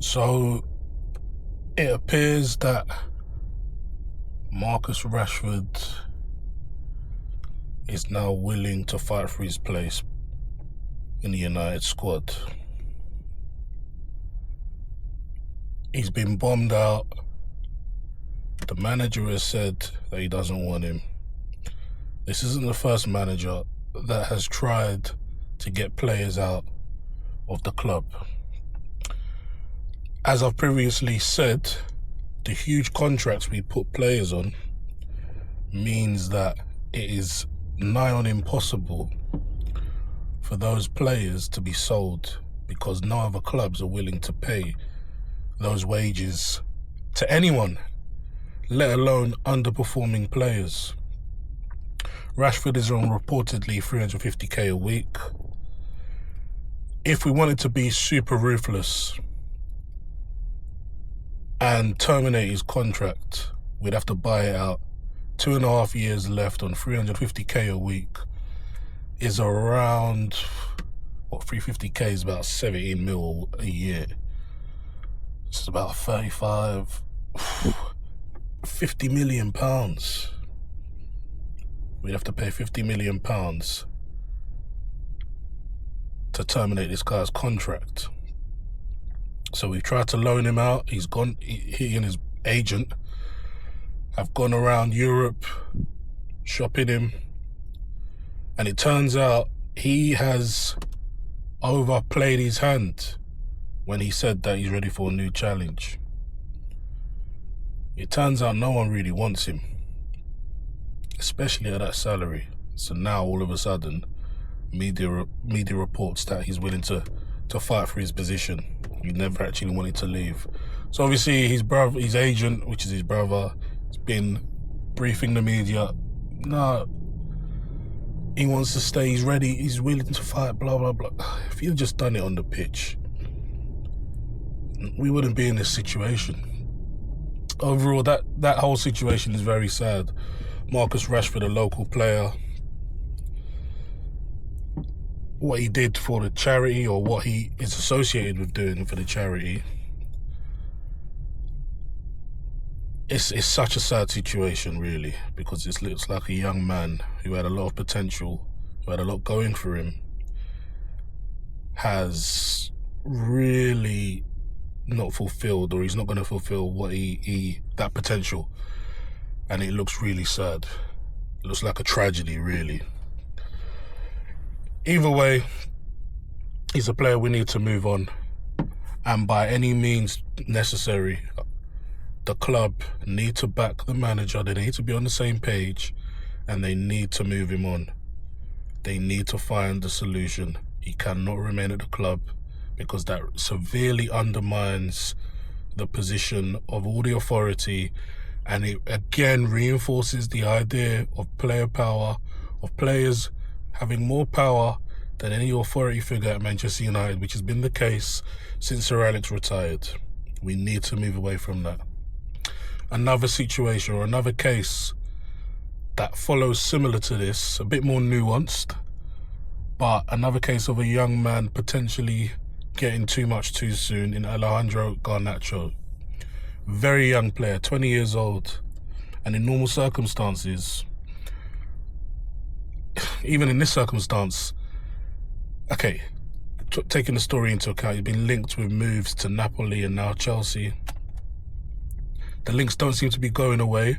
So it appears that Marcus Rashford is now willing to fight for his place in the United squad. He's been bombed out. The manager has said that he doesn't want him. This isn't the first manager that has tried to get players out of the club. As I've previously said, the huge contracts we put players on means that it is nigh on impossible for those players to be sold because no other clubs are willing to pay those wages to anyone, let alone underperforming players. Rashford is on reportedly 350k a week. If we wanted to be super ruthless and terminate his contract, we'd have to buy it out. 2.5 years left on 350k a week is around, 350k is about 17 mil a year. It's about 50 million pounds. We'd have to pay 50 million pounds to terminate this guy's contract. So we've tried to loan him out. He's gone. He and his agent have gone around Europe shopping him, and it turns out he has overplayed his hand when he said that he's ready for a new challenge. It turns out no one really wants him, especially at that salary. So now all of a sudden, media reports that he's willing to fight for his position. He never actually wanted to leave. So obviously his agent, which is his brother, has been briefing the media. No, he wants to stay, he's ready, he's willing to fight, blah, blah, blah. If he'd just done it on the pitch, we wouldn't be in this situation. Overall, that whole situation is very sad. Marcus Rashford, a local player, what he did for the charity, or what he is associated with doing for the charity, it's such a sad situation, really, because it looks like a young man who had a lot of potential, who had a lot going for him, has really not fulfilled, or he's not going to fulfill what that potential, and it looks really sad. It looks like a tragedy, really. Either way, he's a player we need to move on, and by any means necessary, the club need to back the manager. They need to be on the same page, and they need to move him on. They need to find a solution. He cannot remain at the club, because that severely undermines the position of all the authority, and it again reinforces the idea of player power, of players having more power than any authority figure at Manchester United, which has been the case since Sir Alex retired. We need to move away from that. Another situation, or another case that follows similar to this, a bit more nuanced, but another case of a young man potentially getting too much too soon, in Alejandro Garnacho. Very young player, 20 years old, and in normal circumstances, even in this circumstance, okay, taking the story into account, he's been linked with moves to Napoli and now Chelsea. The links don't seem to be going away,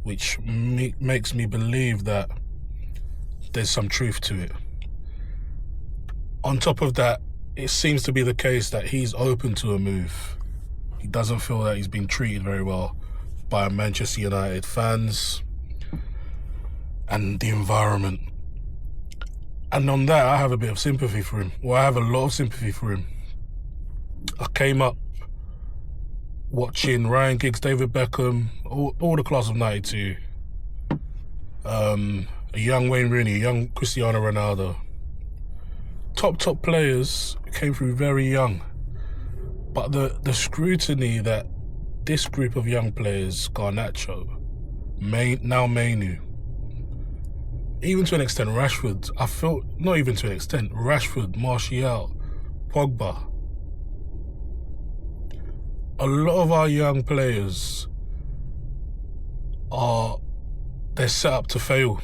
which makes me believe that there's some truth to it. On top of that, it seems to be the case that he's open to a move. He doesn't feel that he's been treated very well by Manchester United fans and the environment. And on that, I have a bit of sympathy for him. Well, I have a lot of sympathy for him. I came up watching Ryan Giggs, David Beckham, all the class of 92. A young Wayne Rooney, a young Cristiano Ronaldo. Top players came through very young. But the scrutiny that this group of young players, Garnacho, Mainu, even to an extent Rashford, I felt, not even to an extent, Rashford, Martial, Pogba, a lot of our young players they're set up to fail.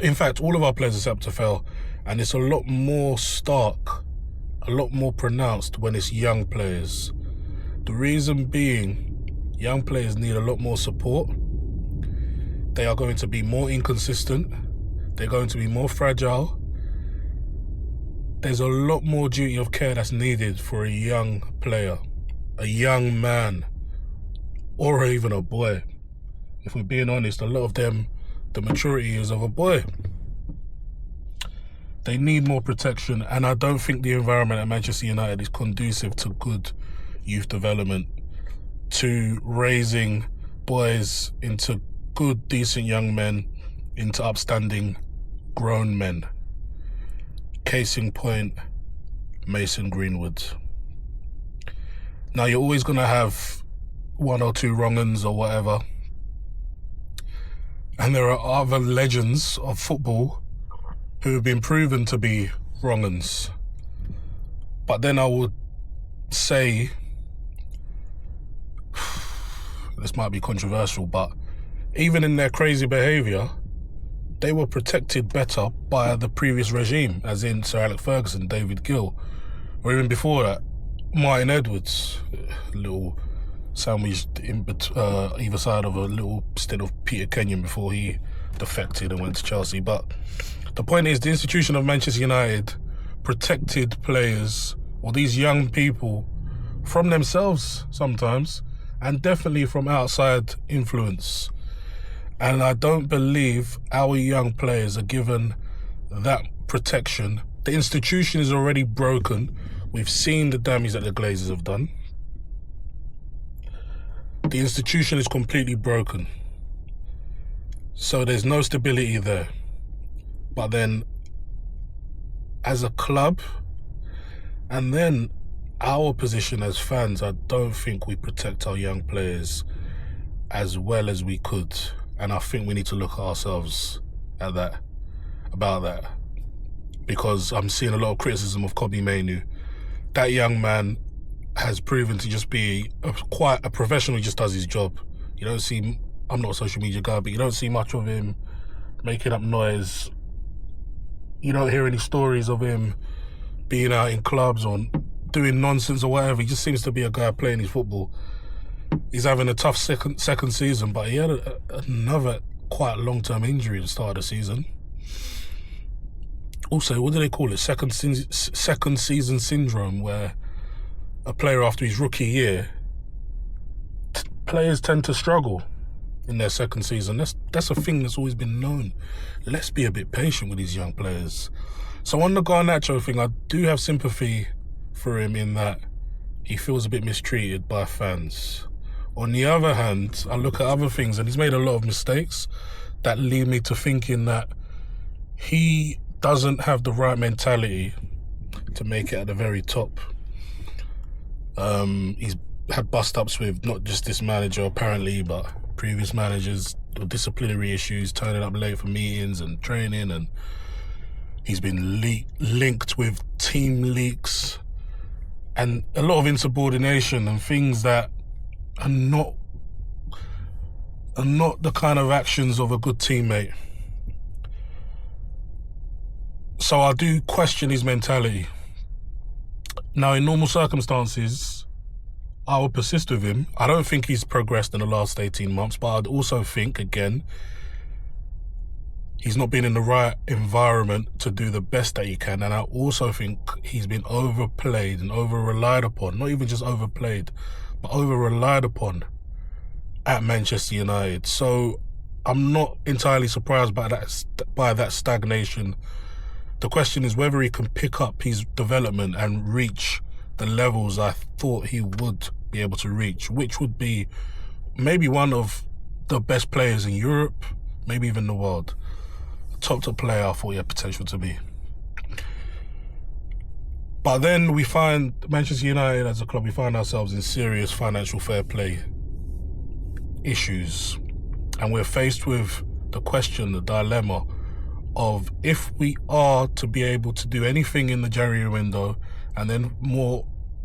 In fact, all of our players are set up to fail, and it's a lot more stark, a lot more pronounced when it's young players. The reason being, young players need a lot more support. They are going to be more inconsistent. They're going to be more fragile. There's a lot more duty of care that's needed for a young player, a young man, or even a boy. If we're being honest, a lot of them, the maturity is of a boy. They need more protection, and I don't think the environment at Manchester United is conducive to good youth development, to raising boys into good, decent young men, into upstanding grown men. Case in point, Mason Greenwood. Now, you're always going to have one or two wrong-uns or whatever. And there are other legends of football who have been proven to be wrong-uns. But then I would say, this might be controversial, but even in their crazy behaviour, they were protected better by the previous regime, as in Sir Alex Ferguson, David Gill, or even before that, Martin Edwards, a little sandwiched in either side of a little stint of Peter Kenyon before he defected and went to Chelsea. But the point is, the institution of Manchester United protected players, or these young people, from themselves sometimes, and definitely from outside influence. And I don't believe our young players are given that protection. The institution is already broken. We've seen the damage that the Glazers have done. The institution is completely broken. So there's no stability there. But then, as a club, and then our position as fans, I don't think we protect our young players as well as we could. And I think we need to look at ourselves at that, about that. Because I'm seeing a lot of criticism of Kobbie Mainoo. That young man has proven to just be quite a professional. He just does his job. You don't see, I'm not a social media guy, but you don't see much of him making up noise. You don't hear any stories of him being out in clubs or doing nonsense or whatever. He just seems to be a guy playing his football. He's having a tough second season, but he had another quite long-term injury at the start of the season. Also, what do they call it? Second season syndrome, where a player after his rookie year, players tend to struggle in their second season. That's a thing that's always been known. Let's be a bit patient with these young players. So on the Garnacho thing, I do have sympathy for him in that he feels a bit mistreated by fans. On the other hand, I look at other things, and he's made a lot of mistakes that lead me to thinking that he doesn't have the right mentality to make it at the very top. He's had bust-ups with not just this manager, apparently, but previous managers, or disciplinary issues, turning up late for meetings and training, and he's been linked with team leaks and a lot of insubordination and things that are not the kind of actions of a good teammate. So I do question his mentality. Now, in normal circumstances, I would persist with him. I don't think he's progressed in the last 18 months, but I'd also think, again, he's not been in the right environment to do the best that he can. And I also think he's been overplayed and over-relied upon. Not even just overplayed, but over-relied upon at Manchester United. So I'm not entirely surprised by that stagnation. The question is whether he can pick up his development and reach the levels I thought he would be able to reach, which would be maybe one of the best players in Europe, maybe even the world. Top player I thought he had potential to be. But then we find Manchester United as a club, we find ourselves in serious financial fair play issues. And we're faced with the question, the dilemma of if we are to be able to do anything in the January window and then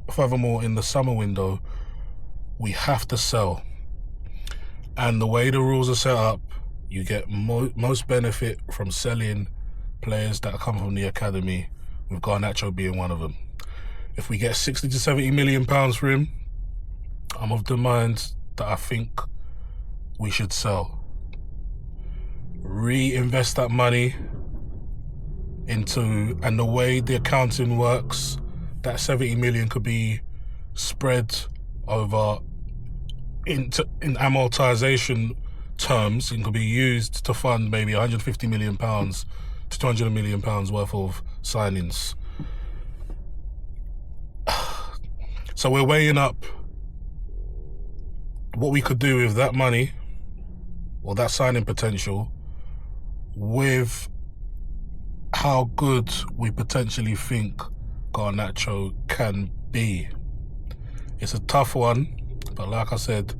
furthermore in the summer window, we have to sell. And the way the rules are set up, you get most benefit from selling players that come from the academy, with Garnacho being one of them. If we get 60 to 70 million pounds for him, I'm of the mind that I think we should sell. Reinvest that money into, and the way the accounting works, that 70 million could be spread over in amortization terms. It could be used to fund maybe 150 million pounds to 200 million pounds worth of signings. So we're weighing up what we could do with that money or that signing potential with how good we potentially think Garnacho can be. It's a tough one, but like I said,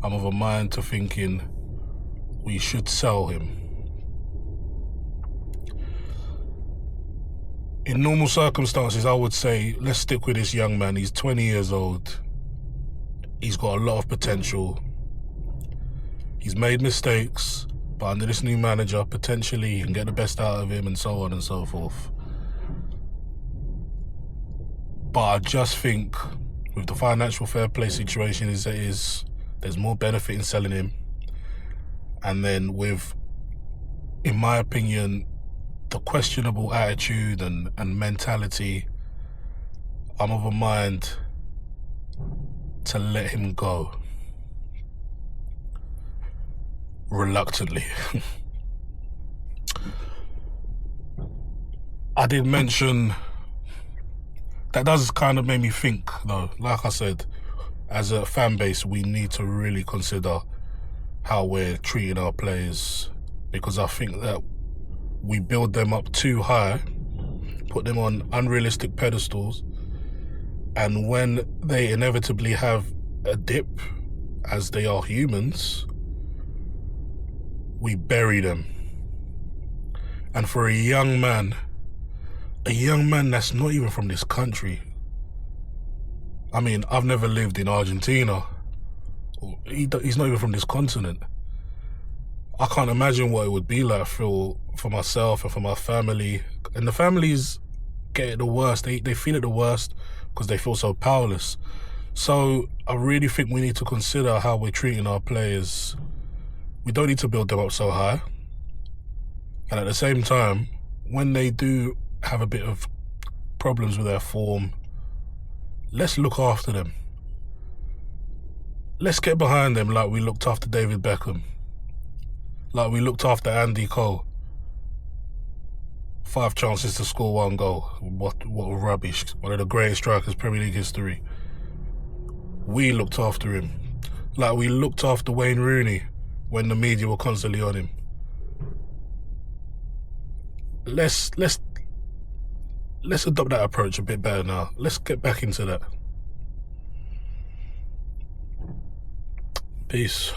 I'm of a mind to thinking we should sell him. In normal circumstances, I would say let's stick with this young man. He's 20 years old. He's got a lot of potential. He's made mistakes, but under this new manager, potentially you can get the best out of him and so on and so forth. But I just think with the financial fair play situation as it is, there's more benefit in selling him. And then with, in my opinion, the questionable attitude and mentality, I'm of a mind to let him go. Reluctantly. I did mention that does kind of make me think though. Like I said, as a fan base, we need to really consider how we're treating our players, because I think that we build them up too high, put them on unrealistic pedestals, and when they inevitably have a dip, as they are humans, we bury them. And for a young man that's not even from this country, I mean, I've never lived in Argentina. He's not even from this continent. I can't imagine what it would be like for myself and for my family. And the families get it the worst. They feel it the worst because they feel so powerless. So I really think we need to consider how we're treating our players. We don't need to build them up so high. And at the same time, when they do have a bit of problems with their form, let's look after them. Let's get behind them like we looked after David Beckham, like we looked after Andy Cole. 5 chances to score 1 goal. What rubbish. One of the greatest strikers Premier League history. We looked after him like we looked after Wayne Rooney when the media were constantly on him. Let's adopt that approach a bit better now. Let's get back into that. Peace.